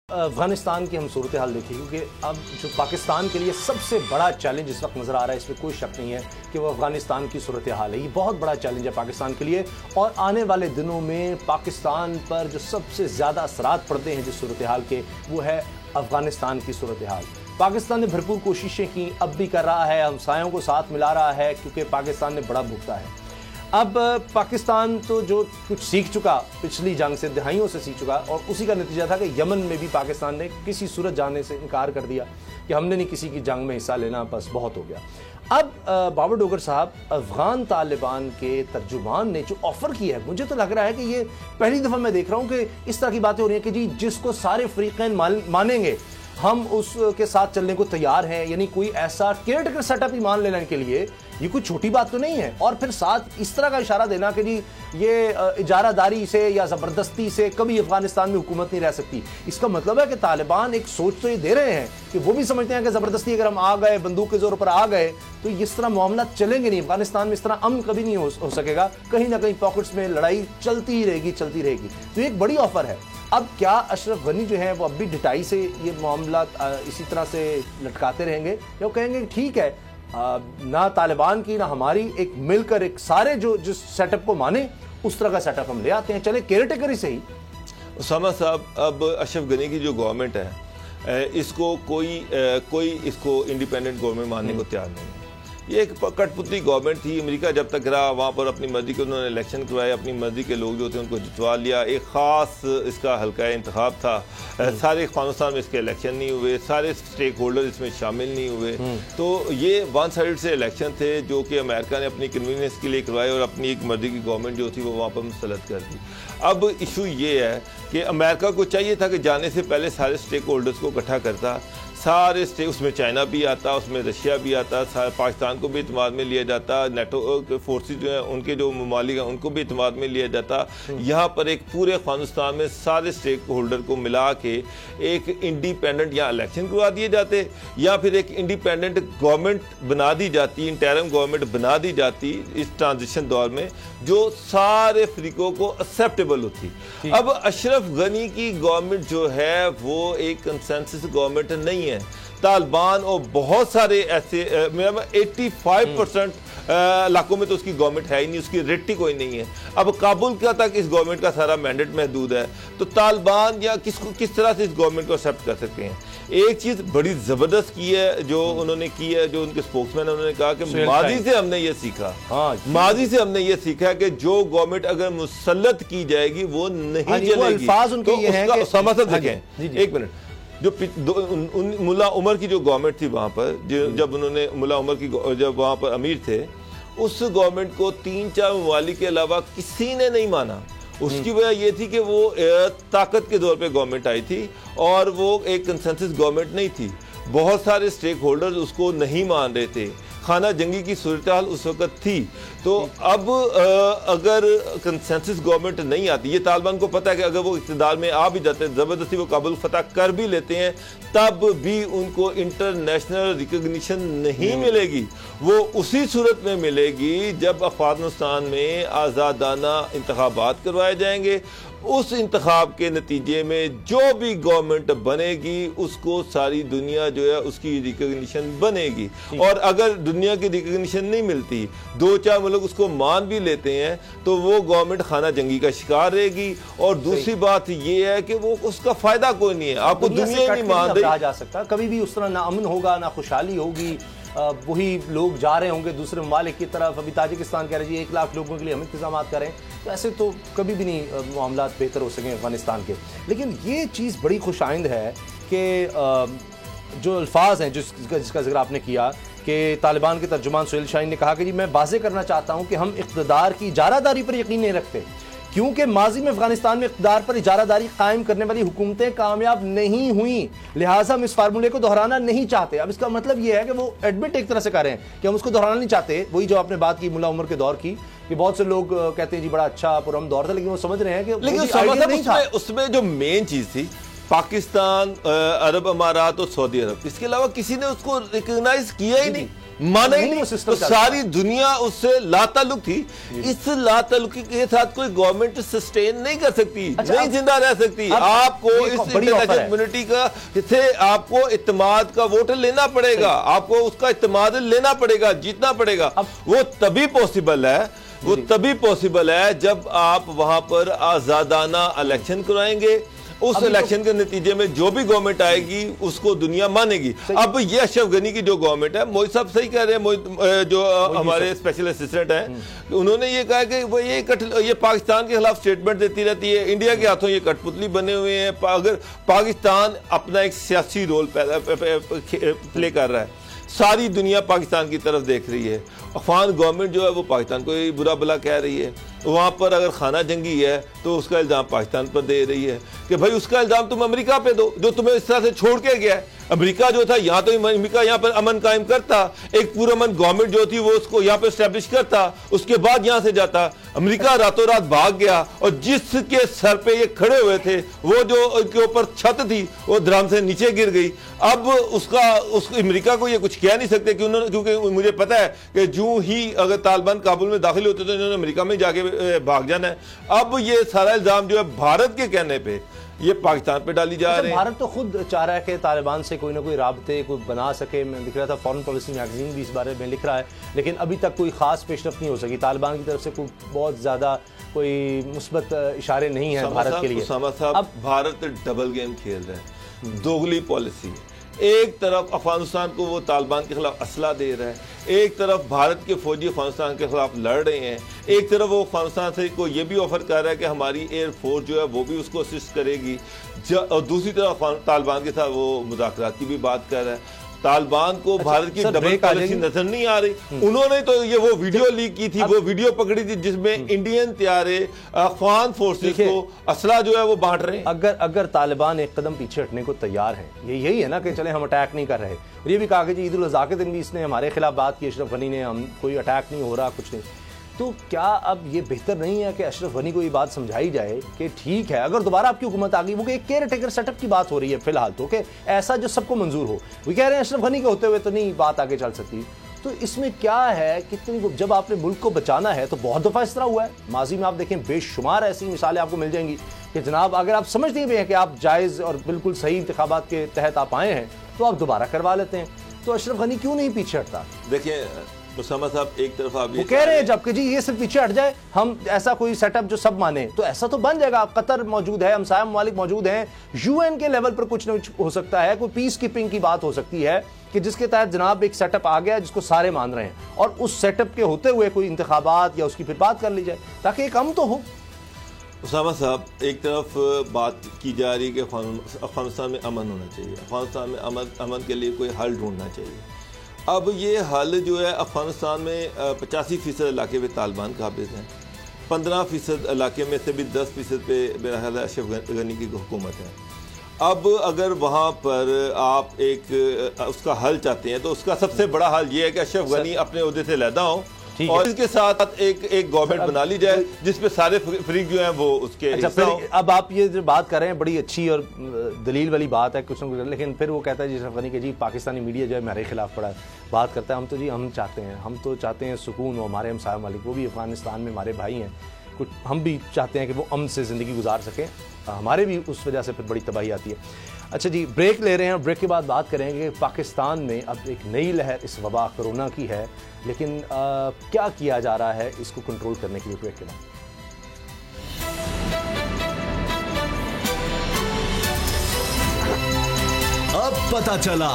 अफगानिस्तान की हम सूरत हाल देखिए, क्योंकि अब जो पाकिस्तान के लिए सबसे बड़ा चैलेंज इस वक्त नज़र आ रहा है, इसमें कोई शक नहीं है कि वो अफगानिस्तान की सूरत हाल है। ये बहुत बड़ा चैलेंज है पाकिस्तान के लिए, और आने वाले दिनों में पाकिस्तान पर जो सबसे ज़्यादा असरात पड़ते हैं जिस सूरत हाल के, वो है अफगानिस्तान की सूरत हाल। पाकिस्तान ने भरपूर कोशिशें की, अब भी कर रहा है, हमसायों को साथ मिला रहा है, क्योंकि पाकिस्तान ने बड़ा भुगता है। अब पाकिस्तान तो जो कुछ सीख चुका, पिछली जंग से दहाइयों से सीख चुका, और उसी का नतीजा था कि यमन में भी पाकिस्तान ने किसी सूरत जाने से इनकार कर दिया कि हमने नहीं किसी की जंग में हिस्सा लेना, बस बहुत हो गया। अब बाबर डोगर साहब, अफगान तालिबान के तर्जुमान ने जो ऑफर किया है, मुझे तो लग रहा है कि ये पहली दफ़ा मैं देख रहा हूँ कि इस तरह की बातें हो रही हैं कि जी जिसको सारे फ्रीकैन मानेंगे हम उसके साथ चलने को तैयार हैं। यानी कोई ऐसा केयरटेकर सेटअप ही मान लेने के लिए ये कोई छोटी बात तो नहीं है। और फिर साथ इस तरह का इशारा देना कि जी ये इजारादारी से या ज़बरदस्ती से कभी अफगानिस्तान में हुकूमत नहीं रह सकती। इसका मतलब है कि तालिबान एक सोच तो ये दे रहे हैं कि वो भी समझते हैं कि ज़बरदस्ती अगर हम आ गए, बंदूक के जोर पर आ गए, तो इस तरह मामला चलेंगे नहीं। अफगानिस्तान में इस तरह अमन कभी नहीं हो सकेगा, कहीं ना कहीं पॉकेट्स में लड़ाई चलती ही रहेगी। तो एक बड़ी ऑफर है। अब क्या अशरफ गनी जो है वो अब भी ढिठाई से ये मामला इसी तरह से लटकाते रहेंगे, या वो कहेंगे ठीक है, ना तालिबान की ना हमारी, एक मिलकर एक सारे जो जिस सेटअप को माने उस तरह का सेटअप हम ले आते हैं, चले केयरटेकर ही सही। उसामा साहब, अब अशरफ गनी की जो गवर्नमेंट है, इसको कोई इसको इंडिपेंडेंट गवर्नमेंट मानने को तैयार नहीं है। ये एक कठपुतली गवर्नमेंट थी। अमेरिका जब तक रहा वहाँ पर अपनी मर्जी के उन्होंने इलेक्शन करवाए, अपनी मर्जी के लोग जो थे उनको जितवा लिया। एक ख़ास इसका हल्का इंतखाब था, सारे अफगानिस्तान में इसके इलेक्शन नहीं हुए, सारे स्टेक होल्डर इसमें शामिल नहीं हुए। तो ये वन साइड से इलेक्शन थे जो कि अमेरिका ने अपनी कन्वीनियंस के लिए करवाए, और अपनी एक मर्जी की गवर्नमेंट जो थी वो वहाँ पर मुसलत कर दी। अब इशू ये है कि अमेरिका को चाहिए था कि जाने से पहले सारे स्टेक होल्डर्स को इकट्ठा करता, सारे स्टेट, उसमें चाइना भी आता, उसमें रशिया भी आता, पाकिस्तान को भी इत्मीनान में लिया जाता, नेटो फोर्सेज जो हैं उनके जो ममालिक हैं उनको भी इत्मीनान में लिया जाता। यहाँ पर एक पूरे अफगानिस्तान में सारे स्टेक होल्डर को मिला के एक इंडिपेंडेंट या इलेक्शन करवा दिए जाते, या फिर एक इंडिपेंडेंट गवर्नमेंट बना दी जाती, इंटरिम गवर्नमेंट बना दी जाती इस ट्रांजिशन दौर में, जो सारे फ्रीकों को एक्सेप्टेबल होती। अब अशरफ गनी की गवर्नमेंट जो है वो एक कंसेंसस गवर्नमेंट नहीं है। तालिबान और बहुत सारे ऐसे 85% इलाकों में तो उसकी गवर्नमेंट है ही नहीं, उसकी रेट ही कोई नहीं है। अब काबुल का तक इस गवर्नमेंट का सारा मैंडेट महदूद है, तो तालिबान या किस तरह से इस गवर्नमेंट को एक्सेप्ट कर सकते हैं। एक चीज़ बड़ी ज़बरदस्त की है जो उन्होंने की है, जो उनके स्पोक्समैन उन्होंने कहा कि माजी से हमने ये सीखा, माजी से हमने ये सीखा कि जो गवर्नमेंट अगर मुसल्लत की जाएगी वो नहीं चलेगी। तो समझ देखें एक मिनट, जो मुल्ला उमर की जो गवर्नमेंट थी वहाँ पर, जब उन्होंने मुल्ला उमर की जब वहाँ पर अमीर थे, उस गवर्नमेंट को 3-4 ममालिक के अलावा किसी ने नहीं माना। उसकी वजह ये थी कि वो ताकत के दौर पे गवर्नमेंट आई थी, और वो एक कंसेंसस गवर्नमेंट नहीं थी। बहुत सारे स्टेक होल्डर्स उसको नहीं मान रहे थे। खाना जंगी की सूरत हाल उस वक्त थी। तो अब अगर कंसेंसस गवर्नमेंट नहीं आती, ये तालिबान को पता है कि अगर वो इक़्तिदार में आ भी जाते हैं, ज़बरदस्ती वो काबुल फतह कर भी लेते हैं, तब भी उनको इंटरनेशनल रिकग्निशन नहीं मिलेगी। वो उसी सूरत में मिलेगी जब अफगानिस्तान में आज़ादाना इंतखाबात करवाए जाएंगे। उस इंतखाब के नतीजे में जो भी गवर्नमेंट बनेगी उसको सारी दुनिया जो है उसकी रिकग्निशन बनेगी। और अगर दुनिया की रिकग्निशन नहीं मिलती, 2-4 मुल्क उसको मान भी लेते हैं, तो वो गवर्नमेंट खाना जंगी का शिकार रहेगी। और दूसरी बात ये है कि वो उसका फायदा कोई नहीं है, आपको दुनिया नहीं मान रही जा सकता। कभी भी उस तरह ना अमन होगा ना खुशहाली होगी, वही लोग जा रहे होंगे दूसरे ममालिक की तरफ। अभी ताजिकिस्तान कह रहे हैं 1 लाख लोगों के लिए हम इंतजाम करें, तो ऐसे तो कभी भी नहीं मामला बेहतर हो सकें अफगानिस्तान के। लेकिन ये चीज़ बड़ी खुशाइंद है कि जो अल्फाज हैं जिसका जिक्र आपने किया कि तालिबान के तर्जुमान सुहेल शाहीन ने कहा कि जी मैं वाज़ेह करना चाहता हूँ कि हम इक़्तिदार की इजारादारी पर यकीन नहीं रखते, क्योंकि माजी में अफगानिस्तान में इक़्तिदार पर इजारादारी कायम करने वाली हुकूमतें कामयाब नहीं हुई, लिहाजा हम इस फार्मूले को दोहराना नहीं चाहते। अब इसका मतलब यह है कि वो एडमिट एक तरह से कर रहे हैं कि हम उसको दोहराना नहीं चाहते। वही जो आपने बात की मुल्ला उमर के दौर की, कि बहुत से लोग कहते हैं जी बड़ा अच्छा पुरअमन दौर था, लेकिन वो समझ रहे हैं कि उसमें जो मेन चीज़ थी पाकिस्तान, अरब अमारात और सऊदी अरब, इसके अलावा किसी ने उसको रिकॉग्नाइज किया ही नहीं। माना ही नहीं, तो सारी दुनिया उससे लाताल्लुक थी। इस लाताल्लुकी के साथ कोई गवर्नमेंट सस्टेन नहीं कर सकती, नहीं जिंदा रह सकती। आपको इस इंटरनेशनल कम्युनिटी का से आपको इत्तेमाद का वोट लेना पड़ेगा, आपको उसका इत्तेमाद लेना पड़ेगा, जीतना पड़ेगा। वो तभी पॉसिबल है जब आप वहां पर आजादाना इलेक्शन कराएंगे। उस इलेक्शन के नतीजे में जो भी गवर्नमेंट आएगी उसको दुनिया मानेगी। अब ये अशरफ गनी की जो गवर्नमेंट है, मोहित साहब सही कह रहे हैं, मोहित जो हमारे स्पेशल असिस्टेंट हैं, उन्होंने ये कहा कि वो ये पाकिस्तान के खिलाफ स्टेटमेंट देती रहती है, इंडिया के हाथों ये कठपुतली बने हुए हैं। अगर पाकिस्तान अपना एक सियासी रोल प्ले कर रहा है, सारी दुनिया पाकिस्तान की तरफ देख रही है, अफगान गवर्नमेंट जो है वो पाकिस्तान को बुरा भला कह रही है, वहाँ पर अगर खाना जंगी है तो उसका इल्ज़ाम पाकिस्तान पर दे रही है कि भाई उसका इल्ज़ाम तुम अमेरिका पे दो जो तुम्हें इस तरह से छोड़ के गया है। अमेरिका जो था यहाँ तो अमेरिका यहाँ पर अमन कायम करता, एक पुरअमन गवर्नमेंट जो थी वो उसको यहाँ पर स्टैब्लिश करता, उसके बाद यहाँ से जाता। अमेरिका रातों रात भाग गया और जिसके सर पे ये खड़े हुए थे वो जो उनके ऊपर छत थी वो धड़ाम से नीचे गिर गई। अब उसको अमेरिका को ये कुछ कह नहीं सकते कि उन्होंने, क्योंकि मुझे पता है कि जो ही अगर तालिबान काबुल में दाखिल होते तो इन्होंने अमेरिका में जाके भाग जाना है। अब ये सारा इल्जाम जो है भारत के कहने पे ये पाकिस्तान पे डाली जा रही है। भारत तो खुद चाह रहा है कि तालिबान से कोई ना कोई राबते कोई बना सके। मैं दिख रहा था फॉरेन पॉलिसी मैगजीन भी इस बारे में लिख रहा है, लेकिन अभी तक कोई खास पेशरफ नहीं हो सकी। तालिबान की तरफ से कोई बहुत ज्यादा कोई मुस्बत इशारे नहीं है भारत के लिए। अब भारत डबल गेम खेल रहा है, दोगली पॉलिसी। एक तरफ अफगानिस्तान को वो तालिबान के खिलाफ असला दे रहा है, एक तरफ भारत के फौजी अफगानिस्तान के खिलाफ लड़ रहे हैं, एक तरफ वो अफगानिस्तान से को ये भी ऑफर कर रहा है कि हमारी एयरफोर्स जो है वो भी उसको असिस्ट करेगी, और दूसरी तरफ तालिबान के साथ वो मुज़ाकरात की भी बात कर रहा है। तालिबान को भारत की डबल पॉलिसी नजर नहीं आ रही। उन्होंने तो ये वो वीडियो लीक की थी, वो वीडियो पकड़ी थी जिसमें इंडियन त्यारे अफगान फोर्सेस को असला जो है वो बांट रहे हैं। अगर तालिबान एक कदम पीछे हटने को तैयार है, यही है ना कि चले हम अटैक नहीं कर रहे। और ये भी कहा कि ईद उल अज़हा के दिन भी इसने हमारे खिलाफ बात की, अशरफ गनी ने, हम कोई अटैक नहीं हो रहा, कुछ नहीं। तो क्या अब ये बेहतर नहीं है कि अशरफ गनी को ये बात समझाई जाए कि ठीक है अगर दोबारा आपकी हुकूमत आ गई, वो एक केयर टेकर सेटअप की बात हो रही है फिलहाल, तो कि ऐसा जो सबको मंजूर हो। वो कह रहे हैं अशरफ गनी के होते हुए तो नहीं बात आगे चल सकती। तो इसमें क्या है, कितनी जब आपने मुल्क को बचाना है तो बहुत दफ़ा इस तरह हुआ है माजी में। आप देखें बेशुमार ऐसी मिसालें आपको मिल जाएंगी कि जनाब अगर आप समझते भी हैं कि आप जायज़ और बिल्कुल सही इंतखाबात के तहत आप आए हैं तो आप दोबारा करवा लेते हैं। तो अशरफ गनी क्यों नहीं पीछे हटता? देखिए मुसम्मद साहब, एक तरफ आप वो कह रहे हैं जबकि जी ये सिर्फ पीछे हट जाए, हम ऐसा कोई सेटअप जो सब माने, तो ऐसा तो बन जाएगा। कतर मौजूद है, हमसाया ममालिक मौजूद हैं, यूएन के लेवल पर कुछ न कुछ हो सकता है, कोई पीस कीपिंग की बात हो सकती है कि जिसके तहत जनाब एक सेटअप आ गया जिसको सारे मान रहे हैं, और उस सेटअप के होते हुए कोई इंतखाबात या उसकी फिर बात कर ली जाए ताकि एक अमन तो हो। उसामा साहब, एक तरफ बात की जा रही है कि अफगानिस्तान में अमन होना चाहिए, अफगानिस्तान में अमन के लिए कोई हल ढूंढना चाहिए। अब ये हल जो है अफगानिस्तान में 85% इलाके में तालिबान काबिज हैं, 15% इलाके में से भी 10% पे मेरा ख्याल है अशरफ गनी की हुकूमत है। अब अगर वहाँ पर आप एक उसका हल चाहते हैं तो उसका सबसे बड़ा हल ये है कि अशरफ गनी अपने ओहदे से लैदा हो और इसके साथ एक गवर्नमेंट बना ली जाए जिसपे सारे फरीक जो हैं वो उसके। अच्छा, अब आप ये जो बात कर रहे हैं बड़ी अच्छी और दलील वाली बात है कुछ न कुछ, लेकिन फिर वो कहता है जी अशरफ गनी के जी पाकिस्तानी मीडिया जो है हमारे खिलाफ बड़ा बात करता है। हम तो जी हम चाहते हैं सुकून हो, हमारे हमसाया ममालिक वो भी अफगानिस्तान में हमारे भाई हैं, कुछ हम भी चाहते हैं कि वो अमन से ज़िंदगी गुजार सकें, हमारे भी उस वजह से फिर बड़ी तबाही आती है। अच्छा जी, ब्रेक ले रहे हैं, ब्रेक के बाद बात करेंगे पाकिस्तान में अब एक नई लहर इस वबा कोरोना की है, लेकिन क्या किया जा रहा है इसको कंट्रोल करने के लिए। ब्रेक के बाद अब पता चला